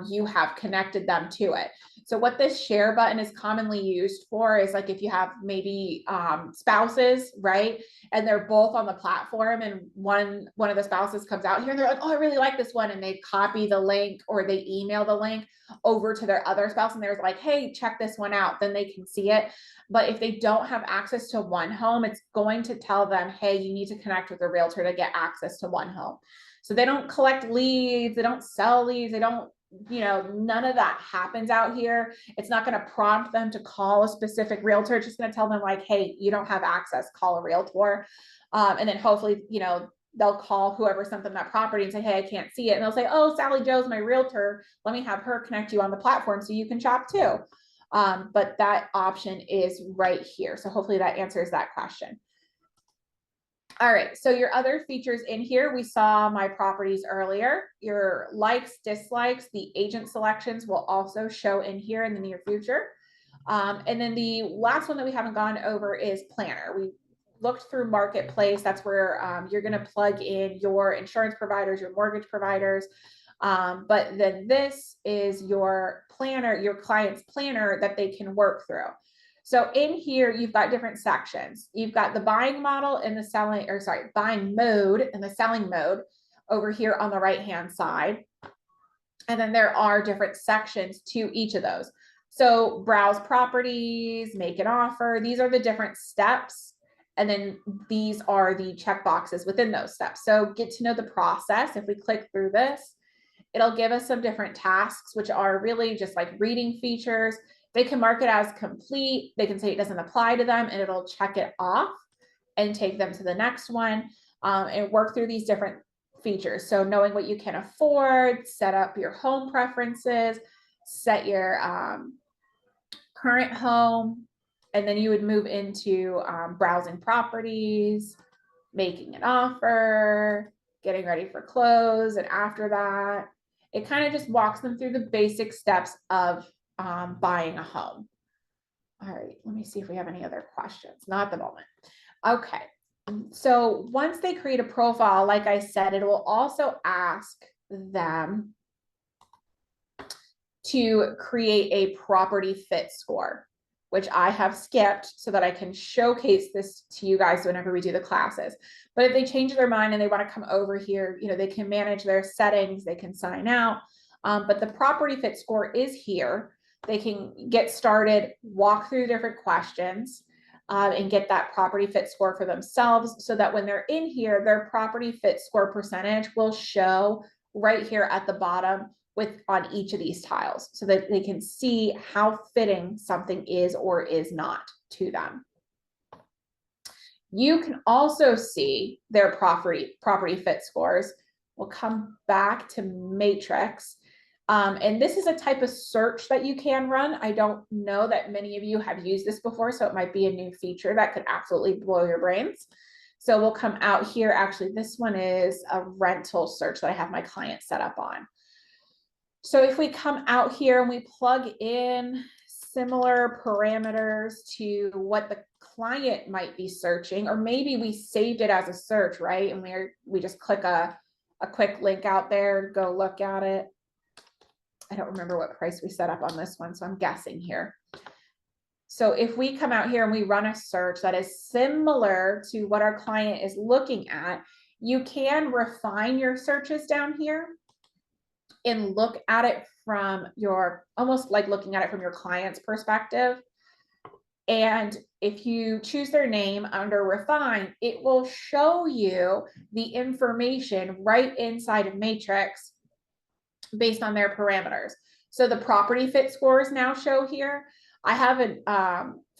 you have connected them to it. So what this share button is commonly used for is like if you have maybe spouses, right? And they're both on the platform, and one of the spouses comes out here and they're like, oh, I really like this one. And they copy the link or they email the link over to their other spouse. And they're like, hey, check this one out. Then they can see it. But if they don't have access to OneHome, it's going to tell them, hey, you need to connect with a realtor to get access to OneHome. So they don't collect leads. They don't sell leads. They don't, none of that happens out here. It's not going to prompt them to call a specific realtor. It's just going to tell them like, hey, you don't have access, call a realtor. And then hopefully, they'll call whoever sent them that property and say, hey, I can't see it. And they'll say, oh, Sally Joe's my realtor. Let me have her connect you on the platform so you can shop too. But that option is right here. So hopefully that answers that question. All right, so your other features in here, we saw my properties earlier. Your likes, dislikes, the agent selections will also show in here in the near future. And then the last one that we haven't gone over is Planner. We looked through Marketplace. That's where you're going to plug in your insurance providers, your mortgage providers. But then this is your planner, your client's planner that they can work through. So in here, you've got different sections. You've got the buying model and the selling, or sorry, buying mode and the selling mode over here on the right-hand side. And then there are different sections to each of those. So browse properties, make an offer. These are the different steps. And then these are the check boxes within those steps. So get to know the process. If we click through this, it'll give us some different tasks, which are really just like reading features. They can mark it as complete. They can say it doesn't apply to them, and it'll check it off and take them to the next one, and work through these different features. So knowing what you can afford, set up your home preferences, set your current home, and then you would move into browsing properties, making an offer, getting ready for close. And after that, it kind of just walks them through the basic steps of buying a home. All right, let me see if we have any other questions. Not at the moment. Okay, so once they create a profile, like I said, it will also ask them to create a property fit score, which I have skipped so that I can showcase this to you guys whenever we do the classes. But if they change their mind and they want to come over here, you know, they can manage their settings, they can sign out. But the property fit score is here. They can get started, walk through different questions, and get that property fit score for themselves so that when they're in here, their property fit score percentage will show right here at the bottom on each of these tiles so that they can see how fitting something is or is not to them. You can also see their property fit scores. We'll come back to Matrix. And this is a type of search that you can run. I don't know that many of you have used this before, so it might be a new feature that could absolutely blow your brains. So we'll come out here. Actually, this one is a rental search that I have my client set up on. So if we come out here and we plug in similar parameters to what the client might be searching, or maybe we saved it as a search, right? And we just click a quick link out there, go look at it. I don't remember what price we set up on this one, so I'm guessing here. So if we come out here and we run a search that is similar to what our client is looking at, you can refine your searches down here and look at it from almost like looking at it from your client's perspective. And if you choose their name under refine, it will show you the information right inside of Matrix based on their parameters. So the property fit scores now show here. I haven't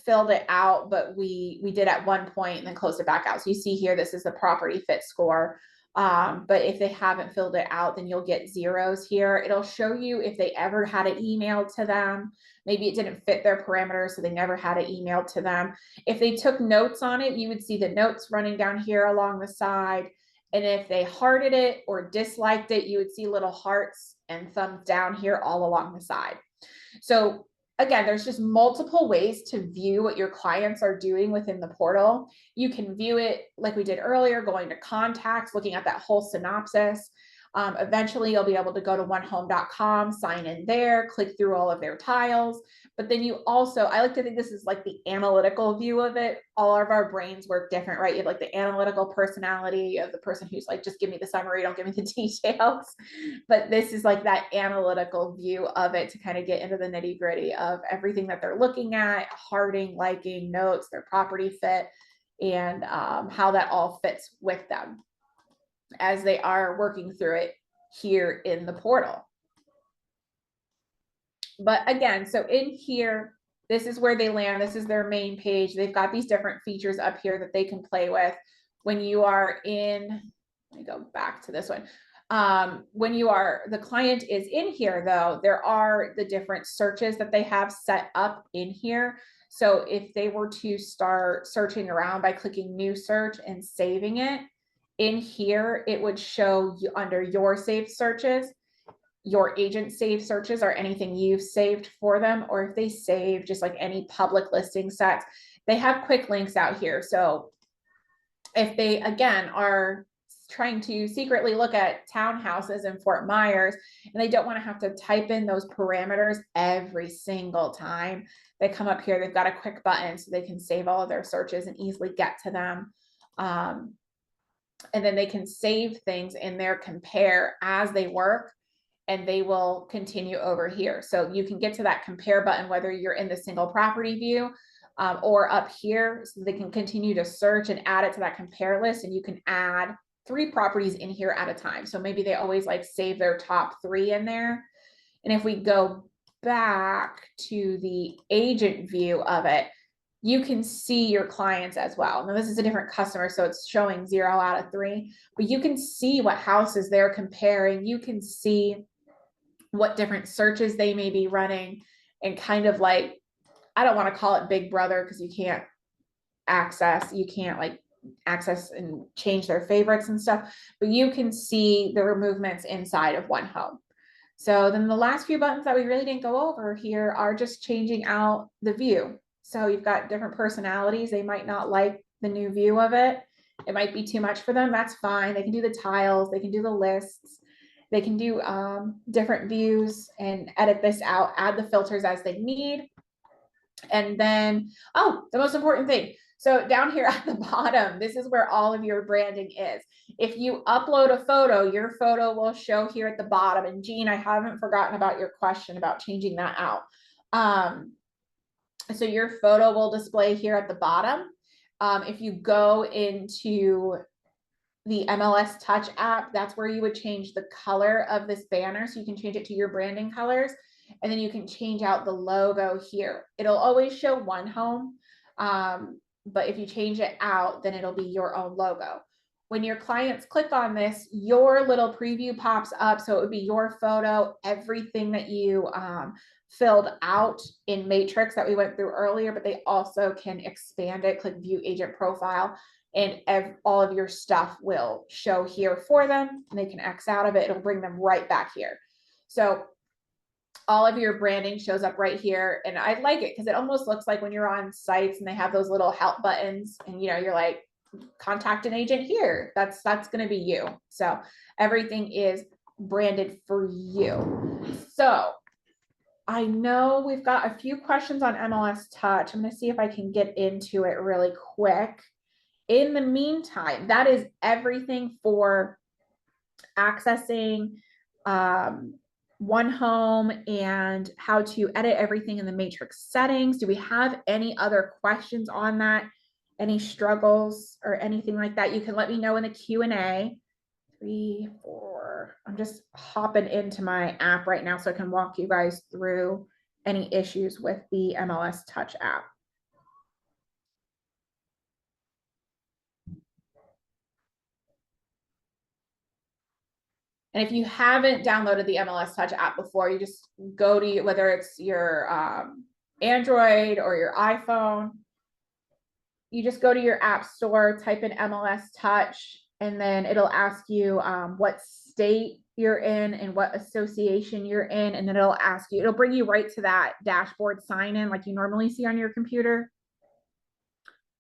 filled it out, but we did at one point and then closed it back out. So you see here, this is the property fit score. But if they haven't filled it out, then you'll get zeros here. It'll show you if they ever had an email to them. Maybe it didn't fit their parameters, so they never had an email to them. If they took notes on it, you would see the notes running down here along the side. And if they hearted it or disliked it, you would see little hearts and thumbs down here all along the side. So again, there's just multiple ways to view what your clients are doing within the portal. You can view it like we did earlier, going to contacts, looking at that whole synopsis. Eventually, you'll be able to go to onehome.com, sign in there, click through all of their tiles. But then you also, I like to think this is like the analytical view of it. All of our brains work different, right? You have like the analytical personality of the person who's like, just give me the summary, don't give me the details. But this is like that analytical view of it to kind of get into the nitty gritty of everything that they're looking at, hearting, liking, notes, their property fit, and how that all fits with them as they are working through it here in the portal. But again, so in here, this is where they land. This is their main page. They've got these different features up here that they can play with. When you are in, let me go back to this one. When the client is in here though, there are the different searches that they have set up in here. So if they were to start searching around by clicking new search and saving it, in here, it would show you under your saved searches, your agent saved searches or anything you've saved for them, or if they save just like any public listing sets, they have quick links out here. So if they, again, are trying to secretly look at townhouses in Fort Myers and they don't want to have to type in those parameters every single time, they come up here, they've got a quick button so they can save all of their searches and easily get to them. And then they can save things in their compare as they work, and they will continue over here. So you can get to that compare button, whether you're in the single property view or up here, so they can continue to search and add it to that compare list. And you can add 3 properties in here at a time. So maybe they always like save their top 3 in there. And if we go back to the agent view of it, you can see your clients as well. Now this is a different customer, so it's showing 0 out of 3, but you can see what houses they're comparing. You can see what different searches they may be running, and kind of like, I don't want to call it Big Brother because you can't like access and change their favorites and stuff, but you can see the movements inside of OneHome. So then the last few buttons that we really didn't go over here are just changing out the view. So you've got different personalities. They might not like the new view of it. It might be too much for them. That's fine. They can do the tiles. They can do the lists. They can do different views and edit this out, add the filters as they need. And then, oh, the most important thing. So down here at the bottom, this is where all of your branding is. If you upload a photo, your photo will show here at the bottom. And Jean, I haven't forgotten about your question about changing that out. So your photo will display here at the bottom. If you go into the MLS Touch app, that's where you would change the color of this banner. So you can change it to your branding colors, and then you can change out the logo here. It'll always show OneHome, but if you change it out, then it'll be your own logo. When your clients click on this, your little preview pops up. So it would be your photo, everything that you filled out in Matrix that we went through earlier, but they also can expand it, click View Agent Profile, and all of your stuff will show here for them, and they can X out of it. It'll bring them right back here. So all of your branding shows up right here. And I like it because it almost looks like when you're on sites and they have those little help buttons and, you know, you're like, contact an agent here. That's going to be you. So everything is branded for you. So I know we've got a few questions on MLS Touch. I'm going to see if I can get into it really quick. In the meantime, that is everything for accessing OneHome and how to edit everything in the Matrix settings. Do we have any other questions on that? Any struggles or anything like that? You can let me know in the Q&A. 3, 4. I'm just hopping into my app right now so I can walk you guys through any issues with the MLS Touch app. And if you haven't downloaded the MLS Touch app before, you just go to, whether it's your Android or your iPhone, you just go to your app store, type in MLS Touch, and then it'll ask you what state you're in and what association you're in. And then it'll ask you, it'll bring you right to that dashboard sign in like you normally see on your computer,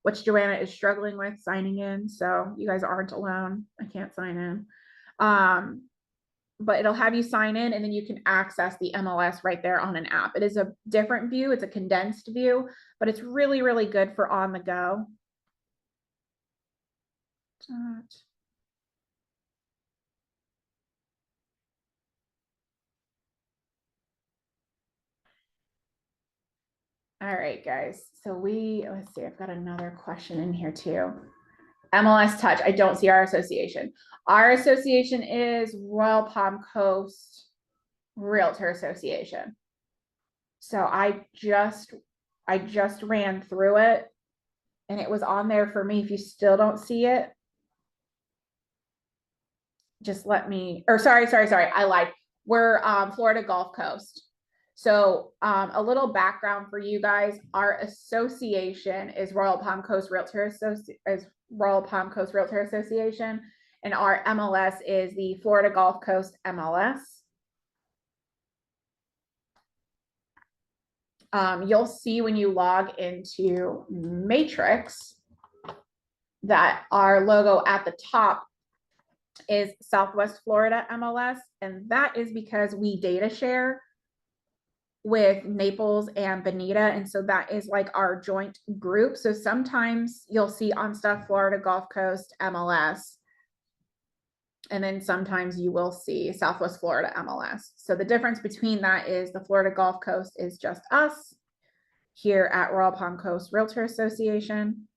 which Joanna is struggling with signing in. So you guys aren't alone. I can't sign in. But it'll have you sign in and then you can access the MLS right there on an app. It is a different view. It's a condensed view, but it's really, really good for on the go. All right, guys. So let's see, I've got another question in here too. MLS Touch, I don't see our association. Our association is Royal Palm Coast Realtor Association. So I just ran through it and it was on there for me. If you still don't see it, just let me, or sorry. I lied. We're Florida Gulf Coast. So a little background for you guys. Our association is Royal Palm Coast Realtor Association, and our MLS is the Florida Gulf Coast MLS. You'll see when you log into Matrix that our logo at the top is Southwest Florida MLS, and that is because we data share with Naples and Bonita, and so that is like our joint group. So sometimes you'll see on stuff Florida Gulf Coast MLS, and then sometimes you will see Southwest Florida MLS. So the difference between that is the Florida Gulf Coast is just us here at Royal Palm Coast Realtor Association,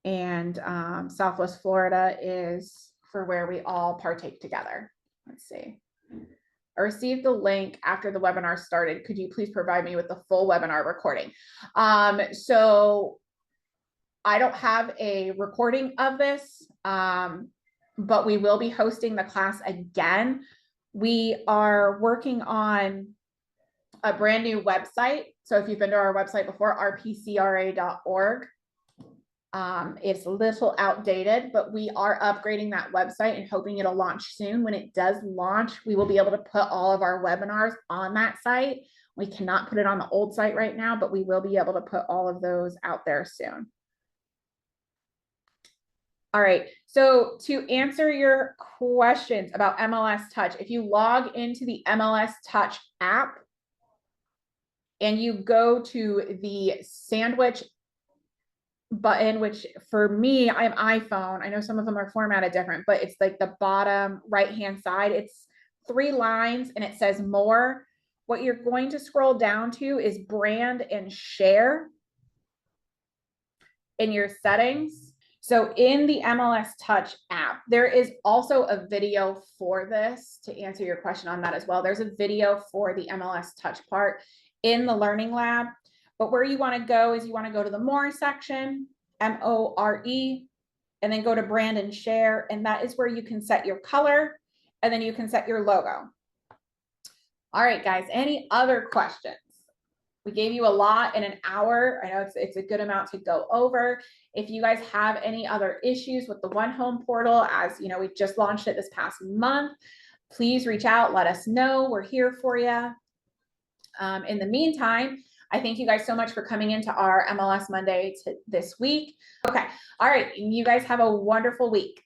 and Southwest Florida is for where we all partake together. Let's see. I received the link after the webinar started. Could you please provide me with the full webinar recording? So I don't have a recording of this, but we will be hosting the class again. We are working on a brand new website. So if you've been to our website before, rpcra.org, It's a little outdated, but we are upgrading that website and hoping it'll launch soon. When it does launch, we will be able to put all of our webinars on that site. We cannot put it on the old site right now, but we will be able to put all of those out there soon. All right, so to answer your questions about MLS Touch, if you log into the MLS Touch app and you go to the sandwich button, which for me, I have iPhone. I know some of them are formatted different, but it's like the bottom right-hand side. It's 3 lines and it says more. What you're going to scroll down to is brand and share in your settings. So in the MLS Touch app, there is also a video for this to answer your question on that as well. There's a video for the MLS Touch part in the Learning Lab. But where you want to go is you want to go to the More section, MORE, and then go to Brand and Share. And that is where you can set your color and then you can set your logo. All right, guys, any other questions? We gave you a lot in an hour. I know it's a good amount to go over. If you guys have any other issues with the OneHome portal, as you know, we've just launched it this past month, please reach out, let us know. We're here for you. In the meantime, I thank you guys so much for coming into our MLS Monday this week. Okay. All right. You guys have a wonderful week.